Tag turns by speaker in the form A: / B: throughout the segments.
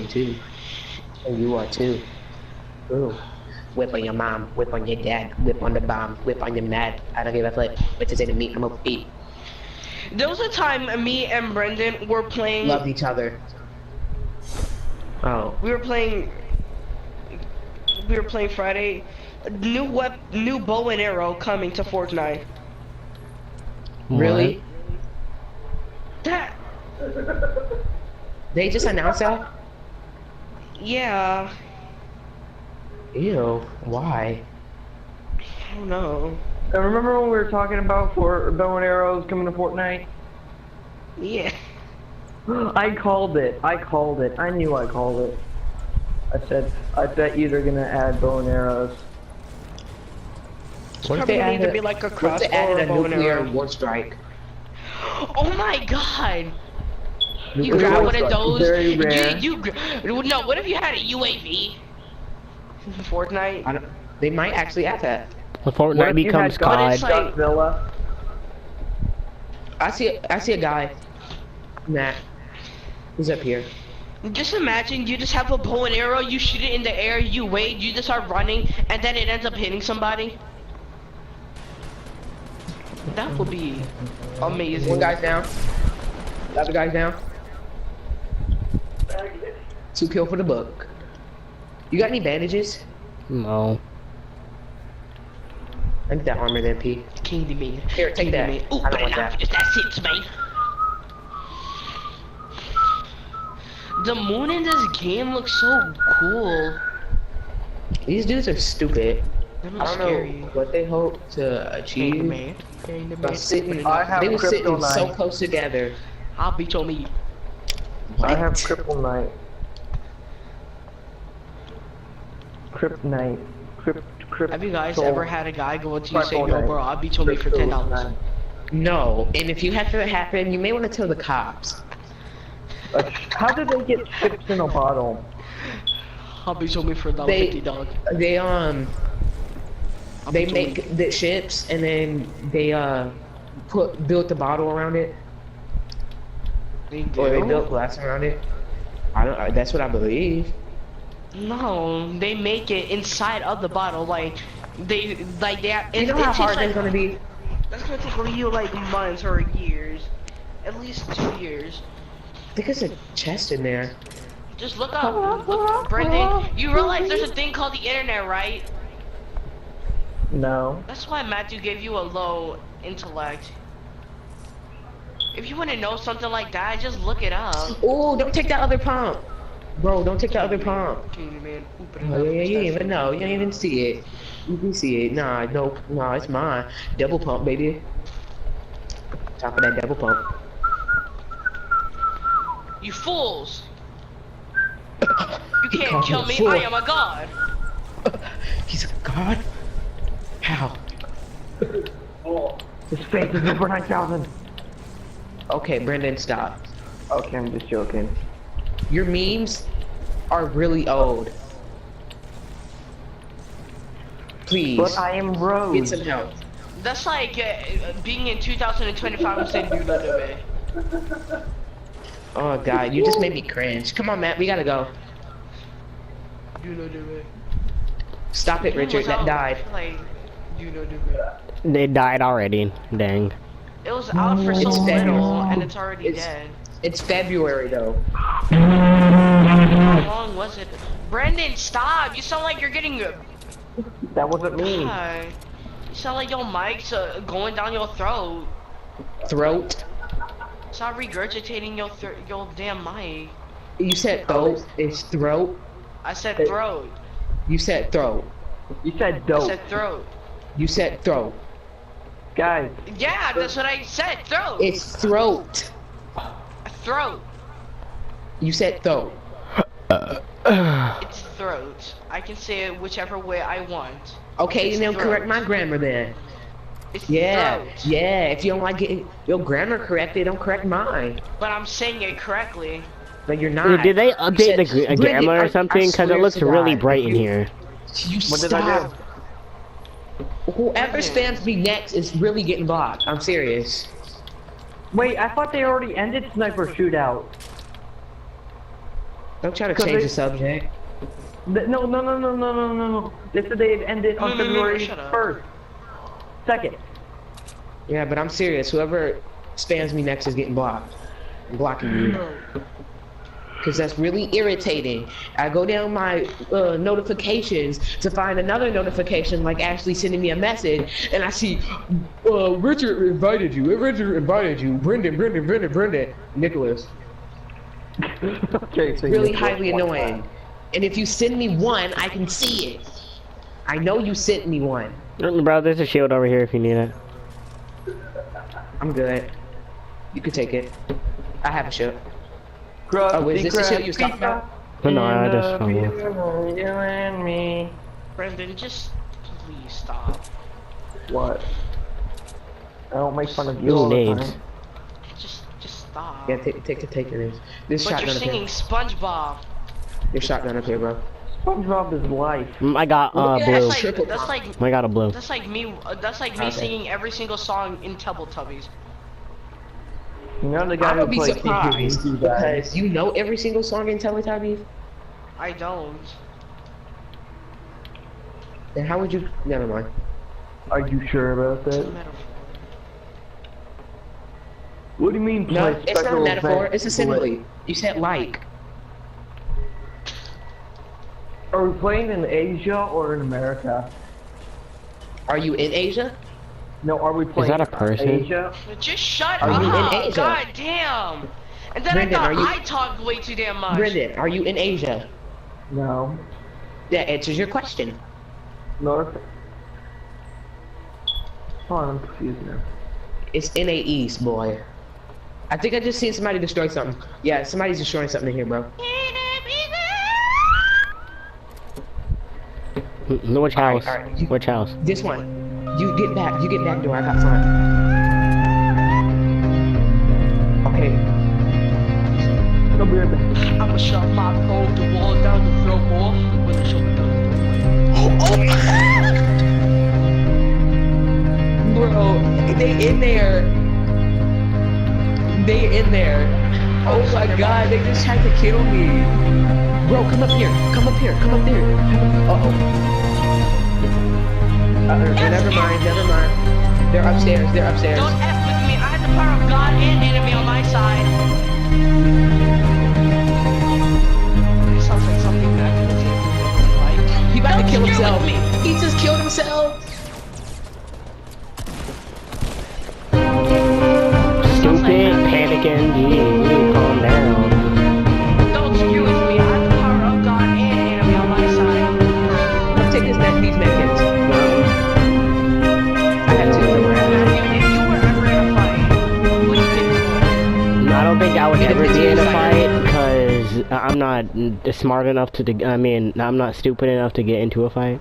A: me too. And you are too. Ooh. Whip on your mom, whip on your dad, whip on the bomb, whip on your mad. I don't give a flip. Bitches in the meat, I'm a beat.
B: There was a time me and Brendan were playing.
A: Loved each other. Oh.
B: We were playing Friday. New bow and arrow coming to Fortnite.
A: Really?
B: That.
A: They just announced that?
B: Yeah.
A: Ew. Why?
B: I don't know.
C: I remember when we were talking about for bow and arrows coming to Fortnite?
B: Yeah.
C: I called it. I knew I called it. I said, I bet you they're gonna add bow and arrows.
A: What if
B: Probably
A: they
B: need to
A: added,
B: be like a
A: what if
B: crossbow
A: they added
B: or
A: a
B: bow and
A: nuclear
B: arrow.
A: war strike?
B: Oh my god! You
A: Nuclear
B: grab
A: war
B: one of
A: strike.
B: those.
C: Very rare.
B: No. What if you had a UAV? Fortnite.
A: They might actually add that.
D: When Fortnite becomes COD.
B: like-
C: Godzilla.
A: I see a guy. Matt. He's up here.
B: Just imagine you just have a bow and arrow, you shoot it in the air, you wait, you just start running, and then it ends up hitting somebody. That would be amazing.
A: One guy's down. The other guy's down. 2 kill for the book. You got any bandages?
D: No.
A: I need that armor then, P.
B: King to me.
A: Here, take that.
B: Ooh,
A: I don't want that.
B: That's it, man. The moon in this game looks so cool.
A: These dudes are stupid.
B: They
A: I
B: look
A: don't
B: scary.
A: know what they hope to achieve.
B: King to me. King to
A: By
B: me.
A: sitting,
C: I have
A: they were sitting so
C: kryptonite.
A: close together.
B: I'll beat your meat.
C: I have
A: What?
C: kryptonite. Kryptonite.
B: Have you guys
C: Soul.
B: ever had a guy go to you
C: Right,
B: say,
C: all
B: yo
C: night.
B: bro, I'll beat your meat for $10?
A: No, and if you have to happen, you may want to tell the cops.
C: How did they get chips in a bottle?
B: I'll beat your meat for
A: They-
B: $1.50, dog.
A: They
B: I'll
A: they
B: beat your meat.
A: make the chips and then they built the bottle around it, or they built glass around it. I don't. That's what I believe.
B: No, they make it inside of the bottle, like they have.
A: You know how hard that's gonna be.
B: That's gonna take you like months or years, at least 2 years.
A: Because a chest in there.
B: Just look up, Brendan. You realize there's a thing called the internet, right?
C: No.
B: That's why Matthew gave you a low intellect. If you want to know something like that, just look it up.
A: Oh, don't take that other pump, bro. Don't take the other pump.
B: Man.
A: Oh, yeah, you didn't even know. You didn't even see it. You can see it. Nah, no, it's mine. Double pump, baby. Top of that double pump.
B: You fools! You can't
A: called
B: kill
A: me
B: me.
A: a fool.
B: I am a god.
A: He's a god. How?
C: His face is over 9,000.
A: Okay, Brendan, stop.
C: Okay, I'm just joking.
A: Your memes are really old. Please,
C: But I am
A: get
C: Rose.
A: some help.
B: That's like being in 2025 and saying, do not do it.
A: Oh god, you just made me cringe. Come on, Matt, we gotta go.
B: Do not do it.
A: Stop it, Richard. That died.
B: Like, do not do it.
D: They died already. Dang.
B: It was out for so
A: It's dead.
B: little, and it's already
A: It's-
B: dead.
A: It's February though.
B: How long was it? Brendan, stop! You sound like you're getting.
C: That wasn't me.
B: God. You sound like your mic's going down your throat.
A: Throat.
B: Stop regurgitating your damn mic.
A: You said throat. It's throat.
B: I said throat.
A: You said throat.
C: You said
B: I
C: dope.
B: said throat.
A: You said throat.
C: Guys,
B: Yeah, that's what I said. Throat.
A: It's throat.
B: Throat.
A: You said throat.
B: It's throat. I can say it whichever way I want.
A: Okay,
B: It's
A: then
B: throat.
A: correct my grammar then.
B: It's
A: Yeah,
B: throat.
A: yeah. If you don't like getting your grammar corrected, don't correct mine.
B: But I'm saying it correctly.
A: But you're not.
D: Did they
A: You
D: update the
A: said- Brendan,
D: grammar
A: I
D: or something? Because it
A: swear
D: looks
A: to
D: really
A: God,
D: bright in here.
A: You
C: what did I do?
A: stop. Whoever spams me next is really getting blocked. I'm serious.
C: Wait, I thought they already ended Sniper Shootout.
A: Don't try to change the subject.
C: No. They said they ended on February
B: shut up.
C: 1st. 2nd.
A: Yeah, but I'm serious. Whoever spams me next is getting blocked. I'm blocking you. Because that's really irritating. I go down my notifications to find another notification, like Ashley sending me a message, and I see, Richard invited you. Richard invited you. Brendan. Nicholas.
C: Okay, so
A: Really highly annoying. And if you send me one, I can see it. I know you sent me one.
D: Bro, there's a shield over here if you need it.
A: I'm good. You can take it. I have a shield.
C: Crusty
A: Oh, is this the shield you was talking about?
D: No, I just found one.
C: You and me.
B: Brendan, just please stop.
C: What? I don't make fun of you
D: Ooh,
C: all the
D: names.
C: time.
B: Just stop.
A: Yeah, take this. This
B: But
A: shotgun
B: you're
A: up
B: singing
A: here.
B: SpongeBob.
A: This shotgun up here, bro.
C: SpongeBob is life.
D: I got blue.
B: That's like
D: I got a blue.
B: That's like me. That's like me
A: Okay.
B: singing every single song in Teletubbies.
C: You know the guy
A: I
C: who
A: would be
C: plays
A: surprised
C: Tiki guy.
A: because you know every single song in Teletubbies.
B: I don't.
A: Then how would you? Never mind.
C: Are you sure about
B: It's a
C: that?
B: metaphor.
C: What do you mean?
A: No,
C: play
A: it's not a
C: special
A: metaphor.
C: event?
A: It's a simile. You said like.
C: Are we playing in Asia or in America?
A: Are you in Asia?
C: No, are we playing
D: that a person?
C: Asia?
B: Just shut
A: Are
B: up!
A: you in Asia?
B: God damn! And then
A: Brendan,
B: I
A: are
B: thought
A: you-
B: I talked way too damn much.
A: Brendan, are you in Asia?
C: No.
A: That answers your question.
C: North. Hold on, I'm confused now.
A: It's NA East, boy. I think I just seen somebody destroy something. Yeah, somebody's destroying something in here, bro.
D: Which house?
A: Alright, you-
D: Which house?
A: This one. You get back door. I got front. Okay.
C: I'll be right back.
B: I'ma shut my phone, the wall down the throat more. When the shoulder down the
A: Bro, they in there. Oh my god, they just tried to kill me. Bro, come up here. Uh-oh. Never mind. They're upstairs.
B: Don't F with me. I had the power of God and enemy on my side. It sounds like something back in the table. Like,
A: He about to
B: don't
A: kill
B: screw
A: himself.
B: with me.
A: He just killed himself.
D: Stupid, panicking, you calm down.
B: Don't screw with me. I have the power of God and enemy on my side.
A: Let's take these medkits. I had two.
B: If you were ever in a fight, would you pick one?
D: I don't think I would
A: It
D: ever
A: depends
D: be
A: who
D: in a
A: you're
D: fight because I'm not smart enough to. I'm not stupid enough to get into a fight.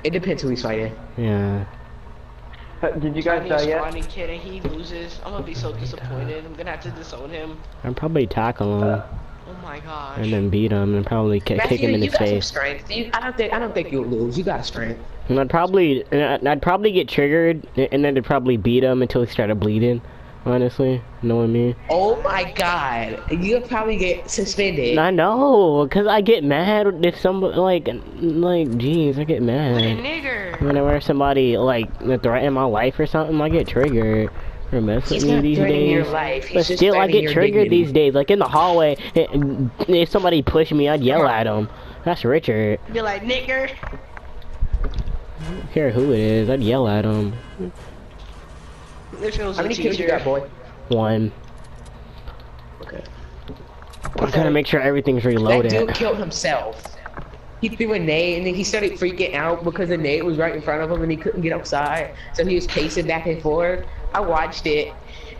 A: It depends who he's fighting.
D: Yeah.
C: Did you guys die yet?
B: Scrawny kid and he loses. I'm gonna be so disappointed. I'm gonna have to disown him.
D: I'd probably tackle him
B: Oh my gosh.
D: and then beat him and probably kick him in
A: you
D: his
A: got some
D: face.
A: strength. I don't think you'll lose. You got strength.
D: And I'd probably get triggered and then I'd probably beat him until he started bleeding. Honestly, knowing me.
A: Oh my god, you'll probably get suspended.
D: I know, cause I get mad if somebody jeez, I get
B: What a
D: mad
B: nigger.
D: whenever somebody like threaten my life or something. I get triggered or mess with
A: He's
D: me
A: not
D: these
A: threatening your
D: days.
A: life. He's
D: But
A: just
D: still, I
A: threatening
D: get
A: your
D: triggered
A: dignity.
D: these days. Like in the hallway, if somebody pushed me, I'd yell at him. That's Richard.
B: Be like, nigger.
D: I don't care who it is, I'd yell at him.
B: If it was
A: How
B: a
A: many kills you
B: teacher.
A: got, boy?
D: One.
A: Okay.
D: I'm trying to make sure everything's
A: That
D: reloaded.
A: dude killed himself. He threw a nade and then he started freaking out because the nade was right in front of him and he couldn't get outside. So he was pacing back and forth. I watched it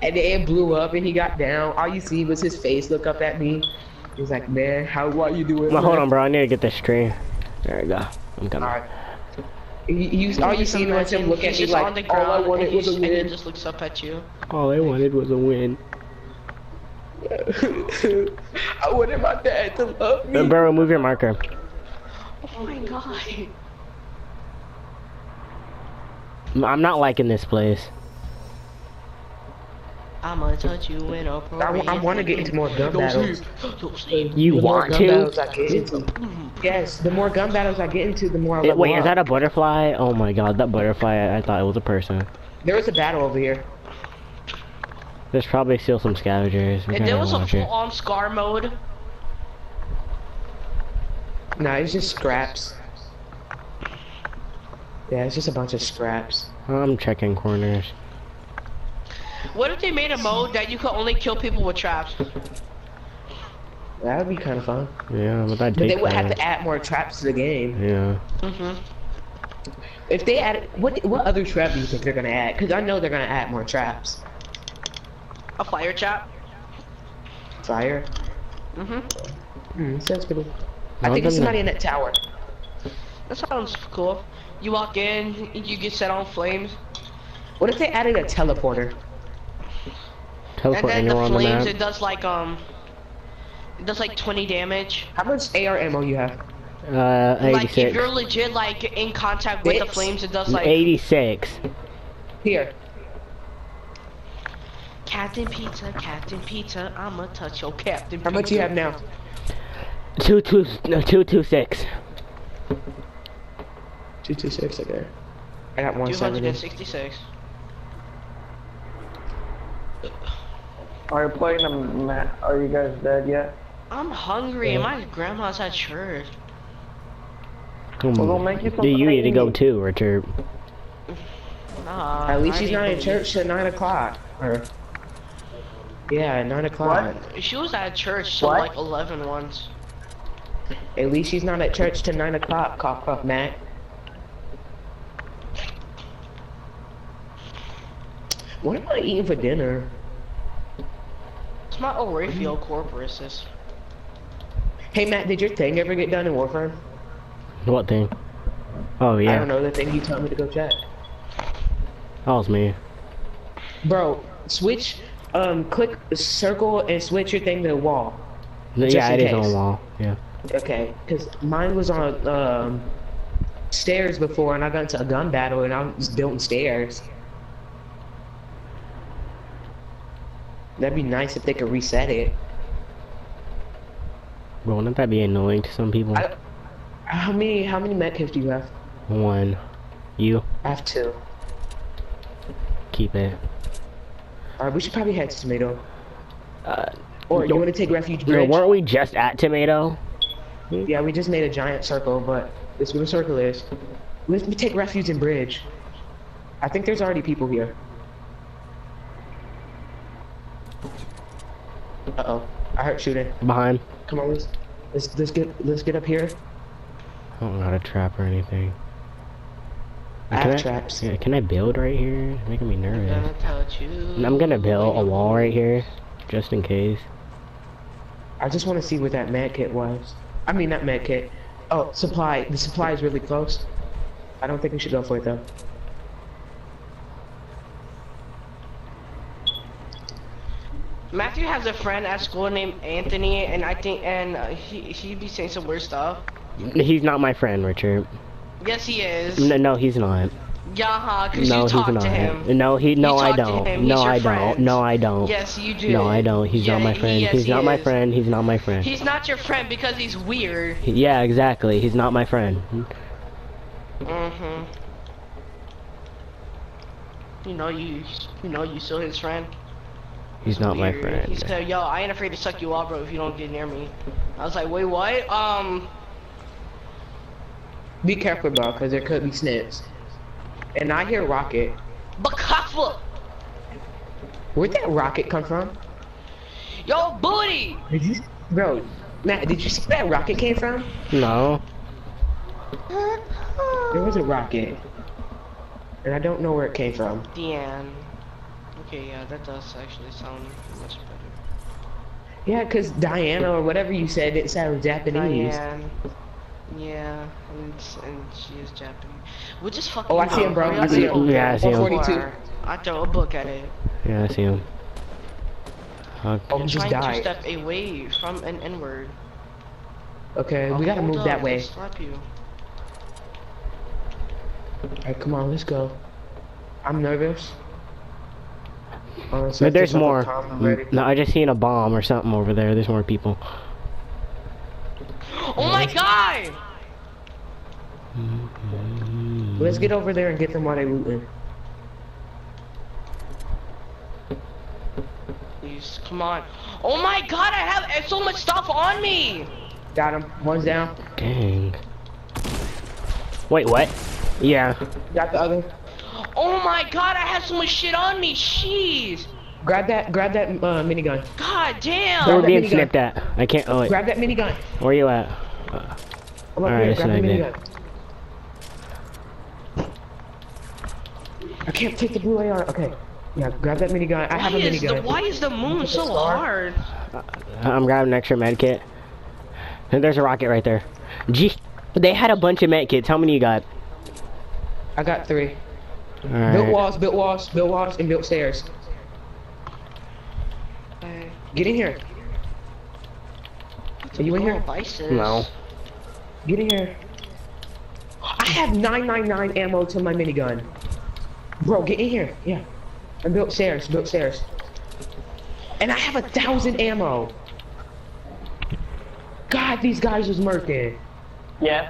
A: and then it blew up and he got down. All you see was his face look up at me. He was like, man, why you do it?
D: Well, hold on, bro. I need to get this string. There we go. I'm coming.
A: Alright. All you see was him look at
B: He's
A: me
B: just on
A: like,
B: the
A: all I
B: ground
A: wanted
B: and
A: was a
B: and he
A: win.
B: just looks up at you.
D: All I wanted was a win.
A: I wanted my dad to love me.
D: Bro, move your marker.
B: Oh my god.
D: I'm not liking this place.
B: I'ma touch you in a
A: I want to get into more gun battles.
D: You
A: The more
D: want
A: gun
D: to?
A: battles I get into. Yes, the more gun battles I get into, the more I level
D: Wait,
A: up.
D: is that a butterfly? Oh my god, that butterfly, I thought it was a person.
A: There was a battle over here.
D: There's probably still some scavengers.
B: If there was a full-on scar mode,
A: Nah, it's just scraps. Yeah, it's just a bunch of scraps.
D: I'm checking corners.
B: what if they made a mode that you could only kill people with traps?
A: That would be kind of fun.
D: Yeah, but that'd
A: But they
D: take
A: would have
D: time.
A: to add more traps to the game.
D: Yeah.
A: If they add, what other trap do you think they're gonna add? Because I know they're gonna add more traps.
B: A fire trap?
A: Fire. Sounds good. I
D: Well,
A: think it's
D: then
A: somebody in that tower.
B: That sounds cool. You walk in, you get set on flames,
A: What if they added a teleporter?
D: Teleport
B: and then the
D: anywhere on the
B: flames
D: map.
B: it does like 20 damage.
A: How much AR ammo you have?
B: Like if
D: 86.
B: you're legit like in contact with the
A: Bits?
B: flames, it does like
D: 86.
A: Here.
B: Captain Pizza, I'ma touch your Captain
A: How much you have now?
D: 226.
A: 226, okay. I got 170.
B: 266.
C: Are you playing a map? Are you guys dead yet?
B: I'm hungry and my grandma's at church.
C: Well, they'll make you
D: Do you need to go
C: something.
D: too, Richard?
B: Nah,
A: At least
B: I
A: she's
B: didn't
A: not in
B: believe-
A: church till 9 o'clock. Or, yeah, 9 o'clock.
B: She was at church till
C: What?
B: like 11 once.
A: At least she's not at church till 9 o'clock, cough cough, Matt. What am I eating for dinner?
B: It's my Orafio corporasis.
A: Hey Matt, did your thing ever get done in Warframe?
D: What thing? Oh
A: I
D: yeah,
A: don't know, the thing you told me to go check.
D: that was me.
A: Bro, switch, click circle and switch your thing to the wall.
D: Yeah,
A: in
D: it is on
A: case.
D: the wall. Yeah.
A: Okay, because mine was on stairs before and I got into a gun battle and I was building stairs. That'd be nice if they could reset it.
D: But wouldn't that be annoying to some people?
A: How many medkits do you have?
D: One. You
A: I have 2.
D: keep it.
A: Alright, we should probably head to Tomato.
D: Uh,
A: Or you want to take Refuge
D: no,
A: Bridge?
D: weren't we just at Tomato?
A: Yeah, we just made a giant circle, but this is where the circle is. Let me take Refuge and Bridge. I think there's already people here. Uh-oh. I heard shooting.
D: Behind.
A: Come on, let's get up here.
D: I don't got a trap or anything.
A: I have traps.
D: Yeah, can I build right here? It's making me nervous.
B: Gonna touch you.
D: I'm gonna build a wall right here, just in case.
A: I just want to see what that med kit was. I mean, not med kit. Oh, supply. The supply is really close. I don't think we should go for it though.
B: Matthew has a friend at school named Anthony, and I think, he be saying some weird stuff.
D: He's not my friend, Richard.
B: Yes, he is.
D: No, he's not.
B: Yeah, cause
D: No,
B: you
D: he's
B: talk
D: not.
B: to him.
D: No,
B: You
D: I
B: talk to
D: don't.
B: him.
D: No,
B: He's your
D: I
B: friend.
D: don't. No, I don't.
B: Yes, you do.
D: No, I don't. He's not my friend.
B: Yes,
D: He's
B: he
D: not my
B: is.
D: friend. He's not my friend.
B: He's not your friend because he's weird.
D: Yeah, exactly. He's not my friend.
B: You know you still his friend.
D: He's not my
B: Weird.
D: friend.
B: He said, "Yo, I ain't afraid to suck you off, bro, if you don't get near me." I was like, "Wait, what?"
A: Be careful, bro, because there could be snips. And I hear rocket.
B: Bakafla!
A: Where'd that rocket come from?
B: Yo, booty!
A: Bro, Matt, did you see where that rocket came from?
D: No.
A: There was a rocket. And I don't know where it came from.
B: Deanne. Okay, yeah, that does actually sound much better.
A: Yeah, because Diana or whatever you said, it sounded Japanese.
B: Diane. Yeah, and she is Japanese. We'll just fucking.
A: Oh, I see him, bro. I see him.
D: Yeah, I see him.
A: 142.
B: I throw a book at it.
D: Yeah, I see him.
A: Oh, he
B: I'm
A: just
B: trying to
A: died.
B: step away from an N-word.
A: Okay, we gotta
B: Hold
A: move
B: up,
A: that way.
B: I'll slap you.
A: Alright, come on, let's go. I'm nervous. So
D: There's more.
A: already.
D: No, I just seen a bomb or something over there. There's more people.
B: Oh my god!
A: Let's get over there and get them while they looting.
B: Please, come on. Oh my god, I have so much stuff on me!
A: Got him. One's down.
D: Dang. Wait, what? Yeah.
A: Got the other.
B: Oh my god, I have so much shit on me, jeez!
A: Grab that minigun.
B: God
D: We're
B: damn!
A: that
D: being
A: minigun.
D: snipped at. I can't. Oh wait.
A: Grab that minigun.
D: Where you at?
A: I'm up
D: Alright,
A: here.
D: that's
A: Grab
D: what
A: the
D: I did.
A: minigun. I can't take the blue AR. Okay. Yeah, grab that minigun. I have a minigun.
B: Why is the moon so hard?
D: I'm grabbing an extra med kit. And there's a rocket right there. Gee, they had a bunch of med kits. How many you got?
A: I got 3.
D: Alright.
A: Built walls, built walls, built walls, and built stairs. Get in here. Are you in here?
D: No.
A: Get in here. I have 999 ammo to my minigun. Bro, get in here. Yeah. I built stairs, built stairs. And I have 1,000 ammo. God, these guys was murking.
C: Yeah.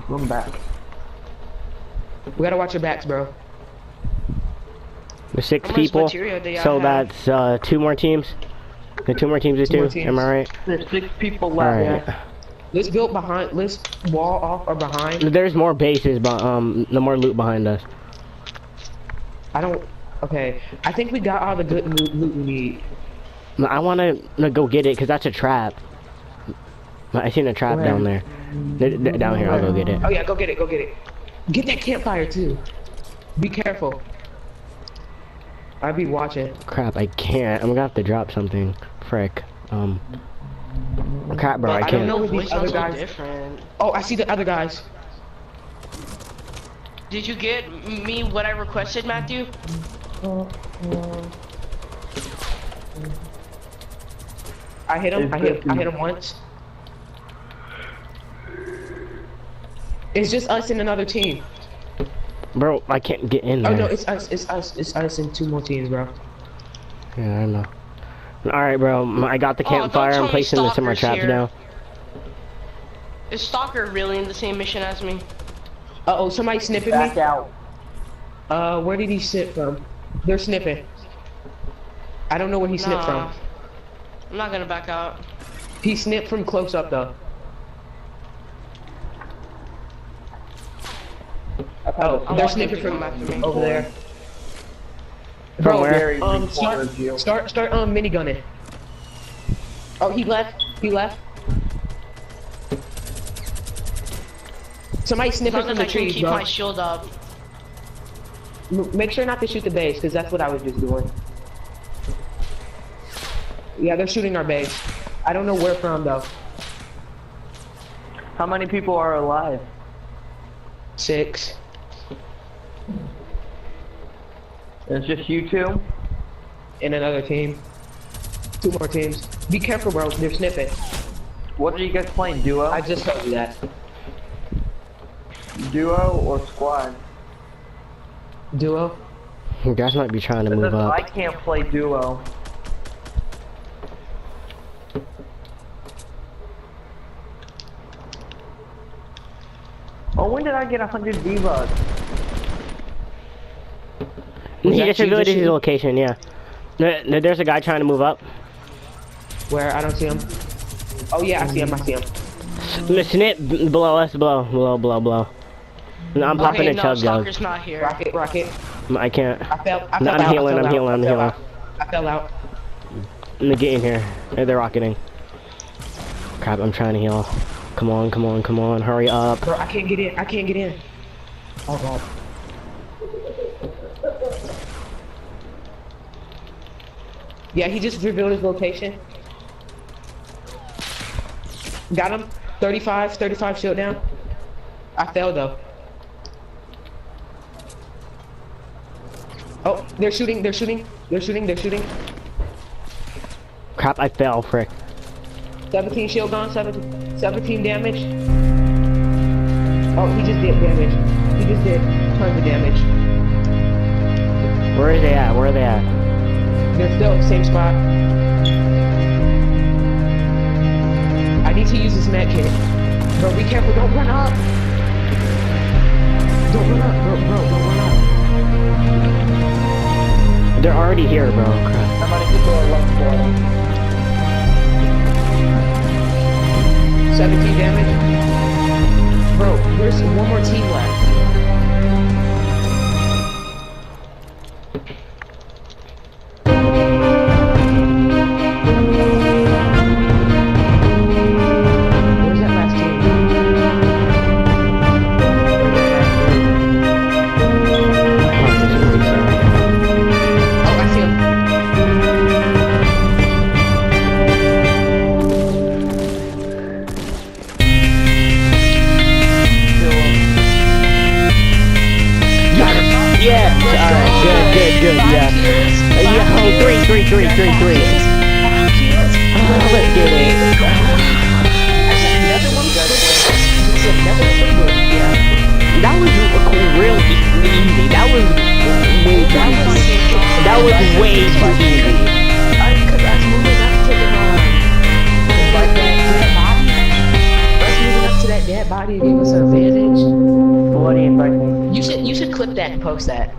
C: I'm back.
A: We gotta watch your backs, bro.
D: There's 6
B: How much
D: people.
B: material do y'all
D: So
B: have?
D: that's 2 more teams. The 2 more teams is
A: 2 more
D: 2.
A: teams.
D: Am I right?
C: There's 6 people left.
D: Alright.
A: Yeah. Let's build behind. Let's wall off or behind.
D: There's more bases, but the more loot behind us.
A: I don't. Okay. I think we got all the good loot we need.
D: I wanna go get it because that's a trap. I seen a trap
A: Where?
D: down there. Down here. I'll go get it.
A: Oh yeah, go get it. Go get it. Get that campfire too. Be careful. I'll be watching.
D: Crap, I can't. I'm gonna have to drop something. Frick. Crap, bro, I
A: I don't
D: can't.
A: know where
B: Voice
A: these other
B: sounds so
A: guys.
B: different.
A: Oh, I see the other guys.
B: Did you get me what I requested, Matthew?
A: I hit him. I hit him once. It's just us and another team.
D: Bro, I can't get in there.
A: Oh no, it's us. It's us. It's us and 2 more teams, bro.
D: Yeah, I know. Alright, bro, I got the
B: don't
D: campfire.
B: tell
D: I'm
B: me
D: placing some more
B: Stalker's
D: traps
B: here.
D: down.
B: Is Stalker really in the same mission as me?
A: Uh oh, somebody snipping
C: Back
A: me.
C: out.
A: Where did he snip from? They're snipping. I don't know where he snipped
B: Nah.
A: from.
B: I'm not gonna back out.
A: He snipped from close up though. Oh,
B: I'm
A: they're
B: watching
A: snipping
B: people
A: from
B: come after me.
A: over there.
D: From
A: Bro,
D: where?
A: start minigunning. Oh, he left. He left. Somebody
B: As
A: snipping
B: long
A: from
B: as
A: the
B: I can
A: trees,
B: keep
A: bro.
B: my shield up.
A: Make sure not to shoot the base, because that's what I was just doing. Yeah, they're shooting our base. I don't know where from though.
C: How many people are alive?
A: 6.
C: It's just you 2?
A: And another team. 2 more teams. Be careful, bro. They're snipping.
C: What are you guys playing? Duo?
A: I just told you that.
C: Duo or squad?
A: Duo.
D: You guys might be trying to move
C: I
D: up.
C: can't play duo. Oh, when did I get 100 V-Bucks?
A: Was
D: He
A: that
D: just
A: you
D: revealed
A: just
D: his
A: shooting?
D: location, yeah. There's a guy trying to move up.
A: Where? I don't see him. Oh yeah, I see him. I see him.
D: The snip below us, below. No, I'm popping a
B: no,
D: chug jug.
B: Stalker's not here.
A: Rocket, rocket.
D: I can't.
A: I fell. I
D: No,
A: fell
D: I'm
A: out.
D: healing,
A: I fell
D: I'm healing,
A: out.
D: I'm
A: I fell
D: healing.
A: out. I fell out.
D: Let me get in here. They're rocketing. Crap, I'm trying to heal. Come on, hurry up.
A: Bro, I can't get in. I can't get in. Oh god. Yeah, he just revealed his location. Got him. 35 shield down. I fell though. Oh, they're shooting.
D: Crap, I fell, frick.
A: 17 shield gone, 17 damage. Oh, he just did damage. He just did tons of damage.
D: Where is they at? Where are they at?
A: They're still same spot. I need to use this med kit. Bro, be careful, don't run up. Don't run up, bro, don't run up.
D: They're already here, bro. Crap.
C: How many people are left for?
A: 17 damage. Bro, there's one more team left. Where's that last team?
D: Oh, there's a reset.
A: Oh, I see him.
D: Yeah. Alright. Good. Yeah. Yeah. Oh, three.
A: Let's
D: Oh, let's get it. That was real easy. That was way too easy. That was way too easy.
A: Because us moving up to the like that dead body. Us moving up to that dead body gave us an advantage.
C: What do you invite me?
A: You should clip that and post that.